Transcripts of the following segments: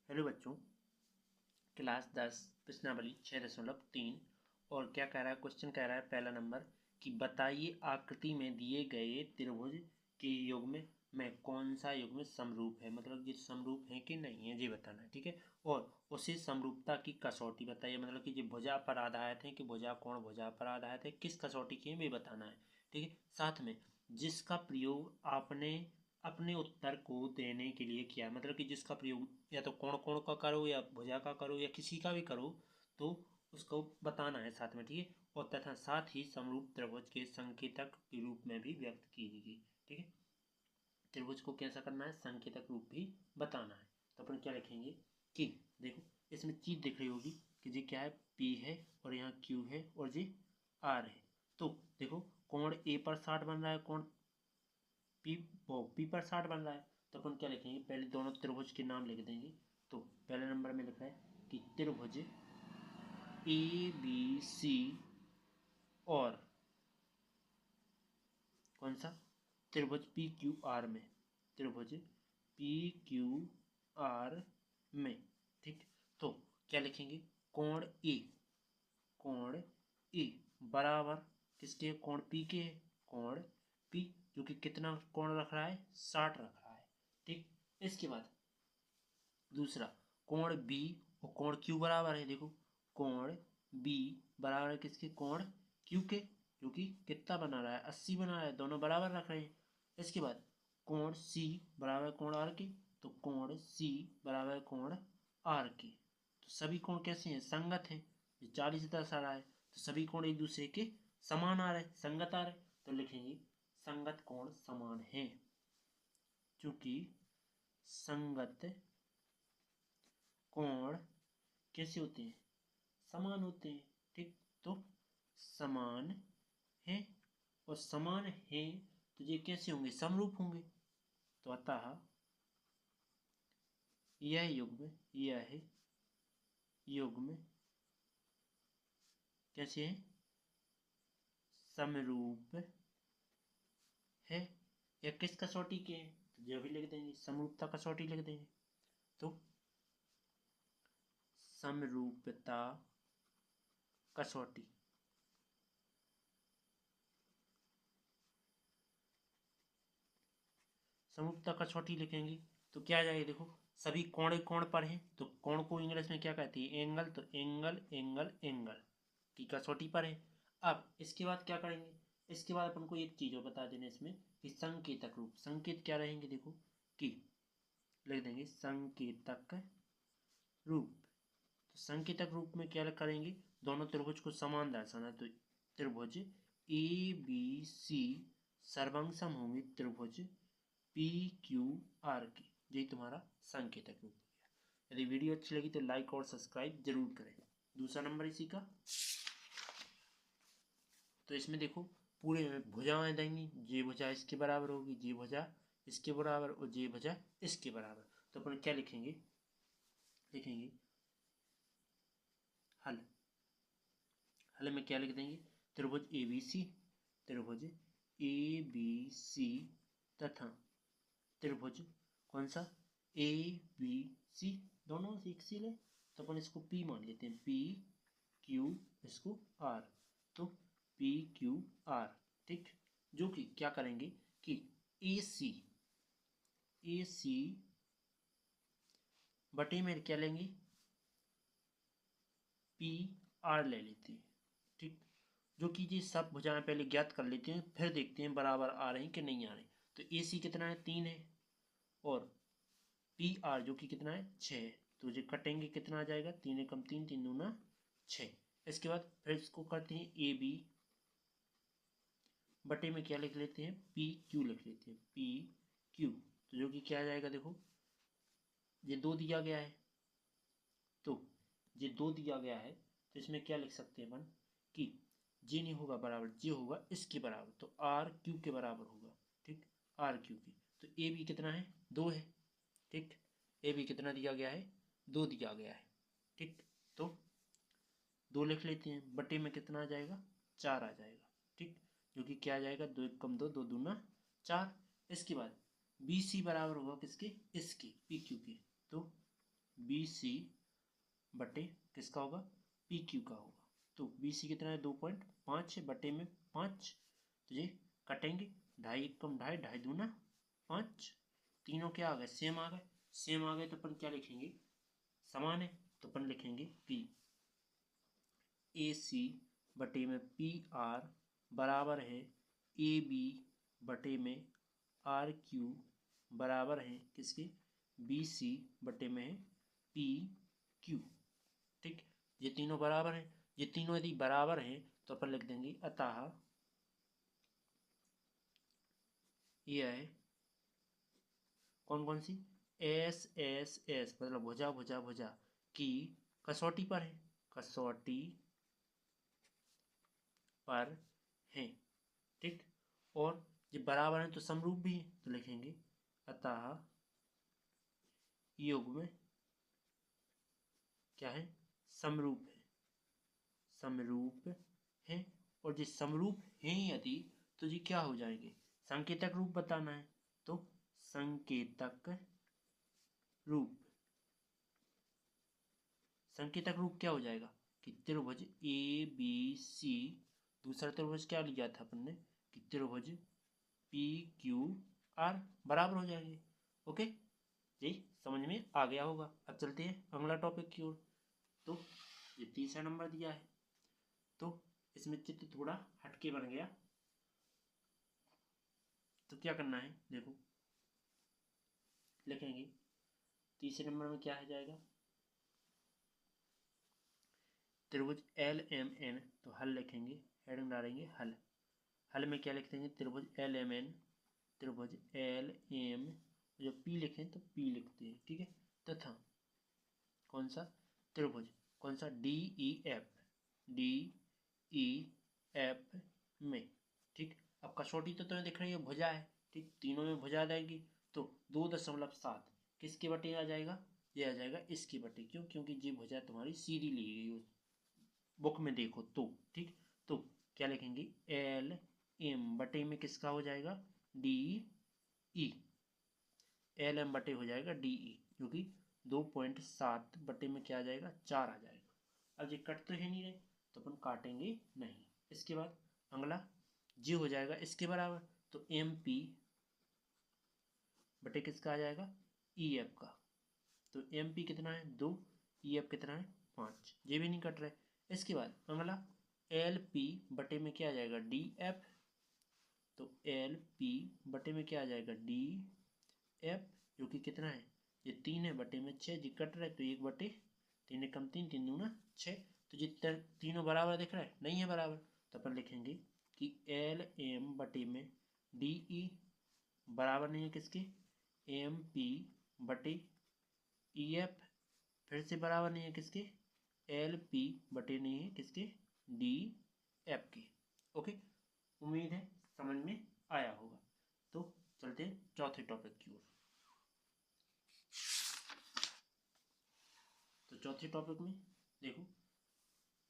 Hello बच्चों, class 10 प्रश्नावली 6.3 और क्या कह रहा है क्वेश्चन कह रहा है पहला नंबर कि बताइए आकृति में दिए गए त्रिभुज के युग्म में कौन सा युग्म समरूप है, मतलब ये समरूप है कि नहीं है ये बताना है। ठीक है, और उसी समरूपता की कसौटी बताइए, मतलब कि ये भुजा पर आधारित है कि भुजा कोण भुजा पर आधारित है, किस कसौटी की है ये बताना है। ठीक है, साथ में जिसका प्रयोग आपने अपने उत्तर को देने के लिए किया, मतलब कि जिसका प्रयोग या तो कोण कोण का करो या भुजा का करो या किसी का भी करो तो उसको बताना है साथ में। ठीक है, और तथा साथ ही समरूप त्रिभुज के संकेतक के रूप में भी व्यक्त कीजिए। ठीक है, त्रिभुज को कैसा करना है, संकेतक रूप भी बताना है। तो अपन क्या लिखेंगे कि देखो इसमें चीज दिख रही होगी कि ये क्या है, P है और यहाँ Q है और ये R है। तो देखो कोण A पर 60 बन रहा है, कोण पी पर 60 बन रहा है। तो अपन क्या लिखेंगे, पहले दोनों त्रिभुज के नाम लिख देंगे। तो पहले नंबर में लिखा है कि त्रिभुज ABC और कौन सा त्रिभुज PQR में, त्रिभुज PQR में। ठीक, तो क्या लिखेंगे, कोण ए, कोण ए बराबर किसके, कोण P के है, कोण P जो कि कितना कोण रख रहा है, 60 रख रहा है। ठीक, इसके बाद दूसरा कोण बी और कोण क्यू बराबर है। देखो कोण बी बराबर है किसके, कोण क्यू के, जो कि कितना बना रहा है, 80 बना रहा है, दोनों बराबर रख रहे हैं। इसके बाद कोण सी बराबर कोण आर के, तो कोण सी बराबर कोण आर के। तो सभी कोण कैसे हैं, संगत हैं। ये 40 दर्शा रहा है तो सभी कोण एक दूसरे के समान आ रहे, संगत आ रहे। तो लिखेंगे संगत कोण समान है, चूंकि संगत कोण कैसे होते हैं, समान होते हैं। ठीक, तो समान है और समान है तो ये कैसे होंगे, समरूप होंगे। तो अतः यह युग्म कैसे है, समरूप है। या किस कसौटी के हैं, तो जो भी लिख देंगे समरूपता कसौटी लिख देंगे। तो समरूपता कसौटी, समरूपता कसौटी लिखेंगे तो क्या आ जाएगा, देखो सभी कोण कोण पर हैं तो कोण को इंग्लिश में क्या कहती है, एंगल। तो एंगल एंगल एंगल की कसौटी पर है। अब इसके बाद क्या करेंगे, इसके बाद अपन को एक चीज और बता देना इसमें कि संकेतक रूप, संकेत क्या रहेंगे, देखो कि लिख देंगे संकेतक रूप। तो संकेतक रूप में क्या करेंगे, दोनों त्रिभुज को समान दर्शाना। तो त्रिभुज ABC सर्वांग सम होंगे त्रिभुज PQR की, यही तुम्हारा संकेतक रूप हो गया। यदि वीडियो अच्छी लगी तो लाइक और सब्सक्राइब जरूर करें। दूसरा नंबर इसी का, तो इसमें देखो पूरे में भुजाएं देंगी, ये भुजा इसके बराबर होगी, ये भुजा इसके बराबर और ये भुजा इसके बराबर। तो अपन क्या लिखेंगे, लिखेंगे हल। हल में क्या लिख देंगे, त्रिभुज ABC, त्रिभुज ABC तथा त्रिभुज कौन सा, ABC, दोनों से एक सी ले तो अपन इसको P मान लेते हैं, PQ इसको R, तो PQR। ठीक, जो कि क्या करेंगे कि AC बटे में क्या लेंगे, PR ले लेते हैं। ठीक, जो कि ये सब भुजाएं पहले ज्ञात कर लेते हैं, फिर देखते हैं बराबर आ रहे हैं कि नहीं आ रहे। तो AC कितना है, 3 है, और PR जो कि कितना है, 6 है। तो ये कटेंगे कितना आ जाएगा, 3 एकम 3, 3 दूना 6। इसके बाद फिर इसको करते हैं AB बटे में क्या लिख लेते हैं, PQ लिख लेते हैं, PQ। तो जो कि क्या आ जाएगा, देखो ये 2 दिया गया है, तो ये 2 दिया गया है तो इसमें क्या लिख सकते हैं अपन कि जे नहीं होगा बराबर, जे होगा इसके बराबर, तो RQ के बराबर होगा। ठीक, RQ की। तो AB कितना है, 2 है। ठीक, AB कितना दिया गया है, 2 दिया गया है। ठीक, तो 2 लिख लेते हैं, बटे में कितना आ जाएगा, 4 आ जाएगा। ठीक, जो कि क्या आ जाएगा, 2 एकम 2, 2 दूना 4। इसके बाद BC बराबर होगा किसके, इसके PQ के। तो बी सी बटे किसका होगा, पी क्यू का होगा। तो बी सी कितना है, 2.5 बटे में 5, तो ये कटेंगे, 2.5 कम 2.5, 2.5 दूना 5, तीनों क्या आ गए, सेम आ गए। सेम आ गए तो अपन क्या लिखेंगे, समान है, तो अपन लिखेंगे कि ए सी बटे में पी आर बराबर है ए बी बटे में आर क्यू बराबर है किसके, बी सी बटे में है पी क्यू। ठीक, ये तीनों बराबर हैं। ये तीनों यदि बराबर हैं तो अपन लिख देंगे अतः ये है कौन कौन सी, एस एस एस मतलब भुजा भुजा भुजा की कसौटी पर है, कसौटी पर है। ठीक, और ये बराबर है तो समरूप भी है, तो लिखेंगे अतः युग्म क्या है, समरूप है, समरूप है। और जो समरूप हैं यदि, तो ये क्या हो जाएंगे, संकेतक रूप बताना है, तो संकेतक रूप, संकेतक रूप क्या हो जाएगा कि त्रिभुज ए बी सी, दूसरा त्रिभुज क्या लिया था अपन ने कि त्रिभुज पी क्यू आर बराबर हो जाएंगे। ओके जी, समझ में आ गया होगा। अब चलते हैं अगला टॉपिक की ओर। तो ये तीसरा नंबर दिया है, तो इसमें चित्र थोड़ा हटके बन गया, तो क्या करना है देखो, लिखेंगे तीसरे नंबर में क्या है जाएगा, त्रिभुज एल एम एन, तो हल लिखेंगे, हेडिंग डालेंगे हल। हल में क्या लिख देंगे, त्रिभुज एल एम एन, त्रिभुज एल एम, जो पी लिखें तो पी लिखते हैं, ठीक है, तथा कौन सा त्रिभुज, कौन सा D E F, D E F में। ठीक, अब कसौटी तो तुम्हें दिख रही है भुजा है, ठीक, तीनों में भुजा जाएगी, तो 2.7 किसके बटे आ जाएगा, ये आ जाएगा इसकी बटे, क्यों, क्योंकि ये भुजा तुम्हारी सीधी ली गई हो बुक में देखो तो। ठीक, तो क्या लिखेंगे, एल एम बटे में किसका हो जाएगा, डी ई, एल एम बटे हो जाएगा डी ई, क्योंकि 2.7 बटे में क्या आ जाएगा, 4 आ जाएगा। अब ये कट तो है नहीं रहे, तो अपन काटेंगे नहीं। इसके बाद अगला जी हो जाएगा इसके बराबर, तो एम पी बटे किसका आ जाएगा, ई एफ का, तो एम पी कितना है 2, ई एफ कितना है 5, ये भी नहीं कट रहा है। इसके बाद अगला एल पी बटे में क्या आ जाएगा, डी एफ, तो एल पी बटे में क्या आ जाएगा, डी एफ, जो कि कितना है, ये 3 है बटे में 6, जी कट रहा है, तो 1/3 कम 3, 3 दूना 6, तो ये तीनों बराबर दिख रहा है, नहीं है बराबर, तो अपन लिखेंगे कि एल एम बटे में डी ई बराबर नहीं है किसके, एम पी बटे ई एफ, फिर से बराबर नहीं है किसके, एल पी बटे नहीं है किसके, डी एफ के। ओके, उम्मीद है समझ में आया होगा। तो चलते हैं चौथे टॉपिक की ओर। तो चौथे टॉपिक में देखो,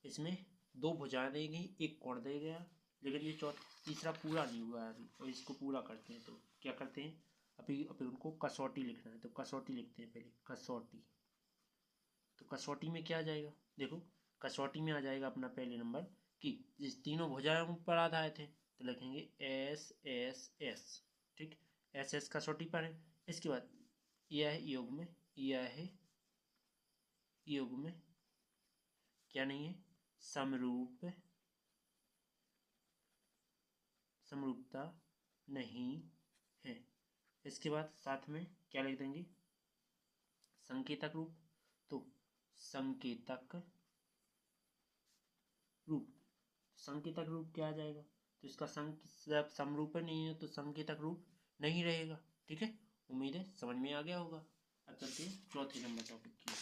इसमें 2 भुजाएं दी गई, एक कोण दे गया, लेकिन ये तीसरा पूरा नहीं हुआ है अभी, और इसको पूरा करते हैं। तो क्या करते हैं, अभी उनको कसौटी लिखना है, तो कसौटी लिखते हैं पहले, कसौटी। तो कसौटी में क्या आ जाएगा, देखो कसौटी में आ जाएगा अपना पहले नंबर कि जिस तीनों भुजाएं ऊपर आधाए थे, तो लिखेंगे एस एस एस। ठीक, एस एस कसौटी पर है। इसके बाद यह है योग में, यह है योग में क्या नहीं है, समरूप, समरूपता नहीं है। इसके बाद साथ में क्या लिख देंगे, संकेतक रूप, तो संकेतक रूप, संकेतक रूप क्या आ जाएगा, तो इसका जब समरूप नहीं है तो संकेतक रूप नहीं रहेगा। ठीक है, उम्मीद है समझ में आ गया होगा। अब चलते हैं चौथे नंबर टॉपिक की,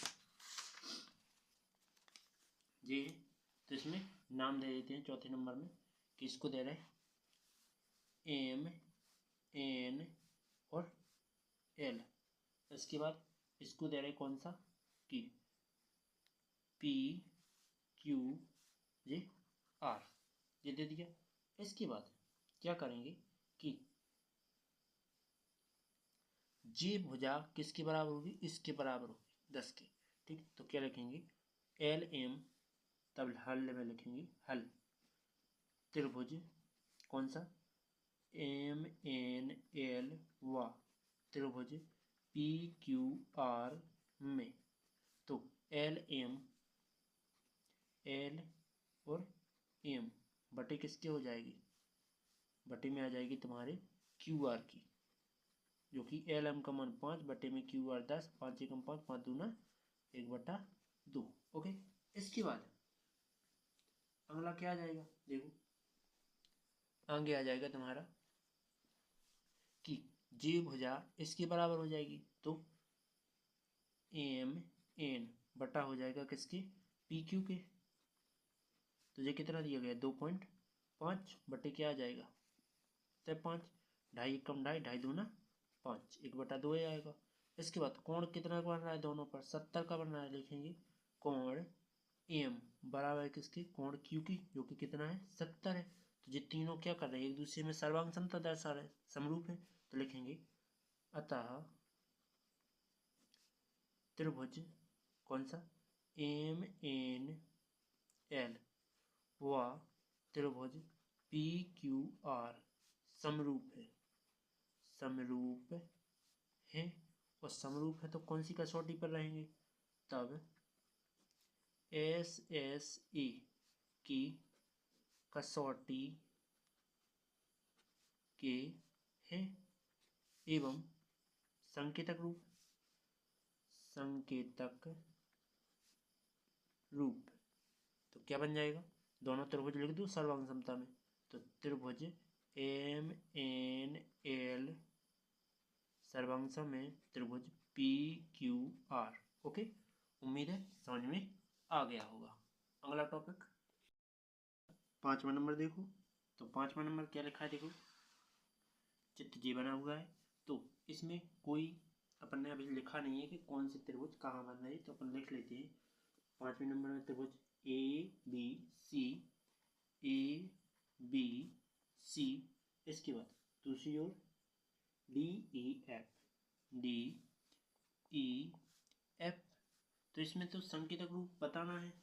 जी है, तो इसमें नाम दे देते हैं चौथे नंबर में कि इसको दे रहे हैं एम एन और एल। इसके बाद इसको दे रहे कौन सा कि पी क्यू जे आर, ये दे दिया। इसके बाद क्या करेंगे कि जे भुजा किसके बराबर होगी, इसके बराबर होगी 10 के, ठीक, तो क्या लिखेंगे एल एम, तब हल में लिखेंगे हल, त्रिभुज कौन सा एम एन एल व त्रिभुज पी क्यू आर में, तो एल एम एल और एम बटे किसके हो जाएगी, बटे में आ जाएगी तुम्हारे क्यू आर की, जो कि एल एम का मान 5 बटे में क्यू आर 10, 5 एकम 5, 5 दूना 1/2। ओके, इसके बाद अगला क्या आ जाएगा, देखो आगे आ जाएगा तुम्हारा कि जी भुजा इसके बराबर हो जाएगी, तो एम एन बटा हो जाएगा किसके पी क्यू के, तो ये कितना दिया गया 2.5 बटे क्या आ जाएगा तो 5, ढाई कम ढाई, ढाई दूना 5, 1/2 आएगा। इसके बाद कोण कितना का बन रहा है दोनों पर 70 का बन रहा है, लिखेंगे कोण एम बराबर किसके कोण क्यू की, जो कि कितना है 70 है। तो ये तीनों क्या कर रहे हैं एक दूसरे में सर्वांग समता दर्शा रहे, समरूप है, तो लिखेंगे अतः त्रिभुज कौन सा एम एन एल व त्रिभुज पी क्यू आर समरूप है, समरूप है, और समरूप है तो कौन सी कसौटी पर रहेंगे, तब एस एस ए की कसौटी के हैं एवं संकेतक रूप, संकेतक रूप, तो क्या बन जाएगा दोनों त्रिभुज लिख दो सर्वांग समता में, तो त्रिभुज एम एन एल सर्वांग सम में त्रिभुज पी क्यू आर। ओके, उम्मीद है समझ में आ गया होगा। अगला टॉपिक 5वां नंबर देखो, तो 5वां नंबर क्या लिखा है देखो, चित्र जी बना हुआ है, तो इसमें कोई अपन ने अभी लिखा नहीं है कि कौन से त्रिभुज कहाँ बन रहे, तो अपन लिख लेते हैं 5वें नंबर में त्रिभुज A B C, A B C, इसके बाद दूसरी ओर D E F, D E F, तो इसमें तो संकेतक रूप बताना है,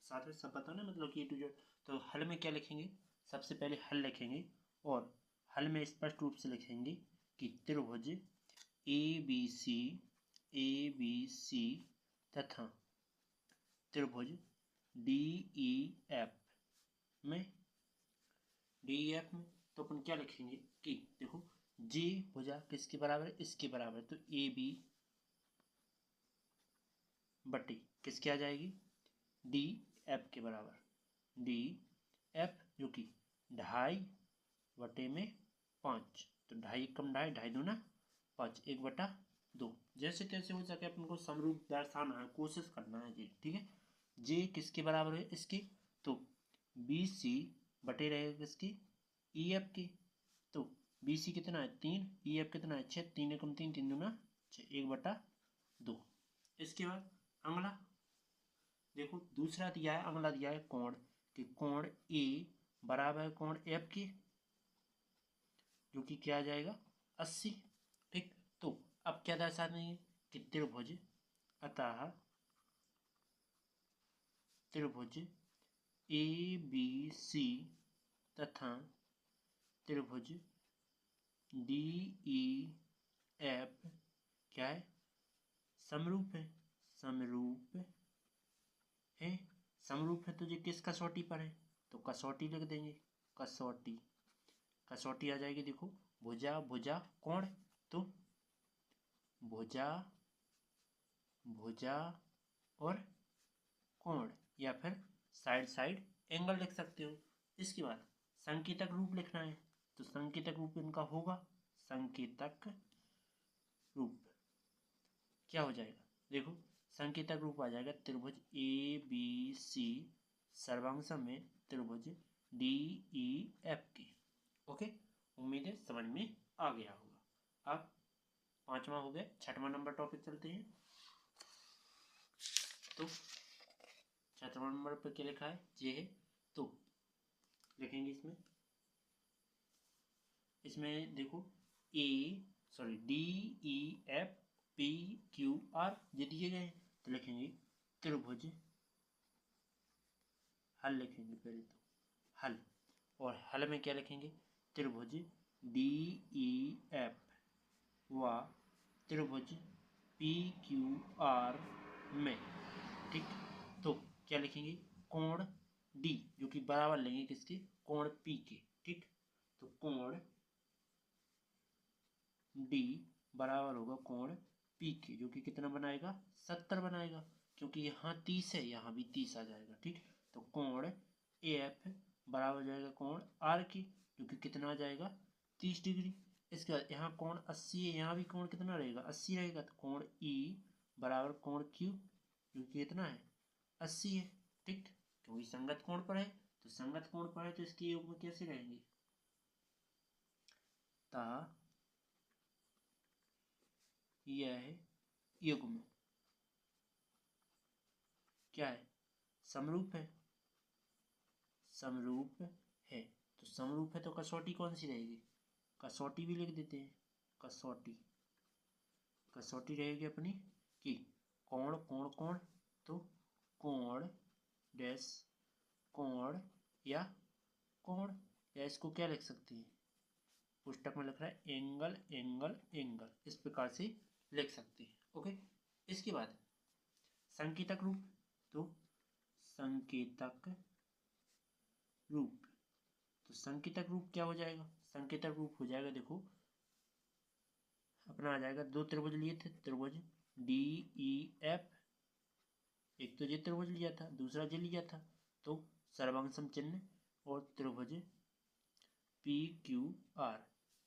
साथ में सब बताना मतलब कि ए टू जेड। तो हल में क्या लिखेंगे, सबसे पहले हल लिखेंगे और हल में स्पष्ट रूप से लिखेंगे कि त्रिभुज ए बी सी तथा त्रिभुज डी ई एफ में, डी ई एफ में तो अपन क्या लिखेंगे कि देखो जी भुजा किसके बराबर है, इसके बराबर, तो ए बी बटे किसके आ जाएगी डी एफ के बराबर, डी एफ जो कि 2.5 बटे में 5, तो 2.5 कम 2.5, 2.5 दूना 5, 1/2, जैसे तैसे हो सके अपन को समरूप दर्शाना है, कोशिश करना है जी, ठीक है। जे किसके बराबर है इसके, तो बी सी बटे रहेगा किसकी ई एफ की, तो बी सी कितना है 3, ई एफ कितना है 6, 3 एकम 3, 3 दूना 6, 1/2। इसके बाद अगला देखो दूसरा दिया है, अगला दिया है कोण, कि कोण ए बराबर है कोण एफ की, जो कि क्या आ जाएगा 80, ठीक। तो अब क्या दर्शा देंगे कि त्रिभुज, अतः त्रिभुज ए बी सी तथा त्रिभुज डी ई एफ क्या है समरूप है, समरूप है, समरूप है, तो ये किस कसौटी पर है, तो कसौटी लिख देंगे, कसौटी, कसौटी आ जाएगी देखो भुजा भुजा कोण, तो भुजा भुजा और कोण, या फिर साइड साइड एंगल लिख सकते हो। इसके बाद संकेतक रूप लिखना है, तो संकेतक रूप इनका होगा, संकेतक रूप क्या हो जाएगा देखो, संकेतक रूप आ जाएगा त्रिभुज ए बी सी सर्वांग सम में त्रिभुज डी ई एफ की। ओके, उम्मीद है समझ में आ गया होगा। अब 5वां हो गया, 6वां नंबर टॉपिक चलते हैं। तो 6वां नंबर पर क्या लिखा है ये है, तो लिखेंगे इसमें देखो D E F P Q R ये दिए गए हैं, तो लिखेंगे त्रिभुज, हल लिखेंगे पहले तो हल, और हल में क्या लिखेंगे, त्रिभुज DEF व त्रिभुज PQR में, ठीक। तो क्या लिखेंगे, कोण D जो कि बराबर लेंगे किसके, कोण P के, ठीक। तो कोण D बराबर होगा कोण P के, जो कि कितना बनाएगा, 70 बनाएगा, क्योंकि यहाँ 30 है, यहाँ भी 30 आ जाएगा, ठीक। तो कोण AF बराबर हो जाएगा कोण R की, जो कि कितना आ जाएगा, 30 डिग्री। इसके बाद यहाँ कोण 80 है, यहाँ भी कोण कितना रहेगा, 80 रहेगा। तो कोण E बराबर कोण Q, जो कि कितना है, 80 है, ठीक। क्योंकि संगत कोण पर है, तो संगत कोण पर है तो इसके योग में कैसे रहेंगे, ता यह युग्म क्या है, समरूप है, समरूप है। तो समरूप है तो कसौटी कौन सी रहेगी, कसौटी भी लिख देते हैं, कसौटी, कसौटी रहेगी अपनी कि कोण कोण कोण, तो कोण डैश कोण या कोण, या इसको क्या लिख सकते हैं, पुस्तक में लिख रहा है एंगल एंगल एंगल, इस प्रकार से लिख सकते हैं, ओके। इसके बाद संकेतक रूप, तो संकेतक रूप, तो संकेतक रूप क्या हो जाएगा, संकेतक रूप हो जाएगा, देखो अपना आ जाएगा, दो त्रिभुज लिए थे, त्रिभुज DEF, एक तो ये त्रिभुज लिया था, दूसरा ये लिया था, तो सर्वांग चिन्ह और त्रिभुज PQR,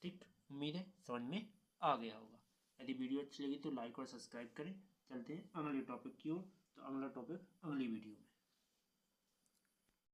ठीक। उम्मीद है समझ में आ गया होगा। यदि वीडियो अच्छी लगी तो लाइक और सब्सक्राइब करें। चलते हैं अगले टॉपिक की ओर, तो अगला टॉपिक अगली वीडियो में।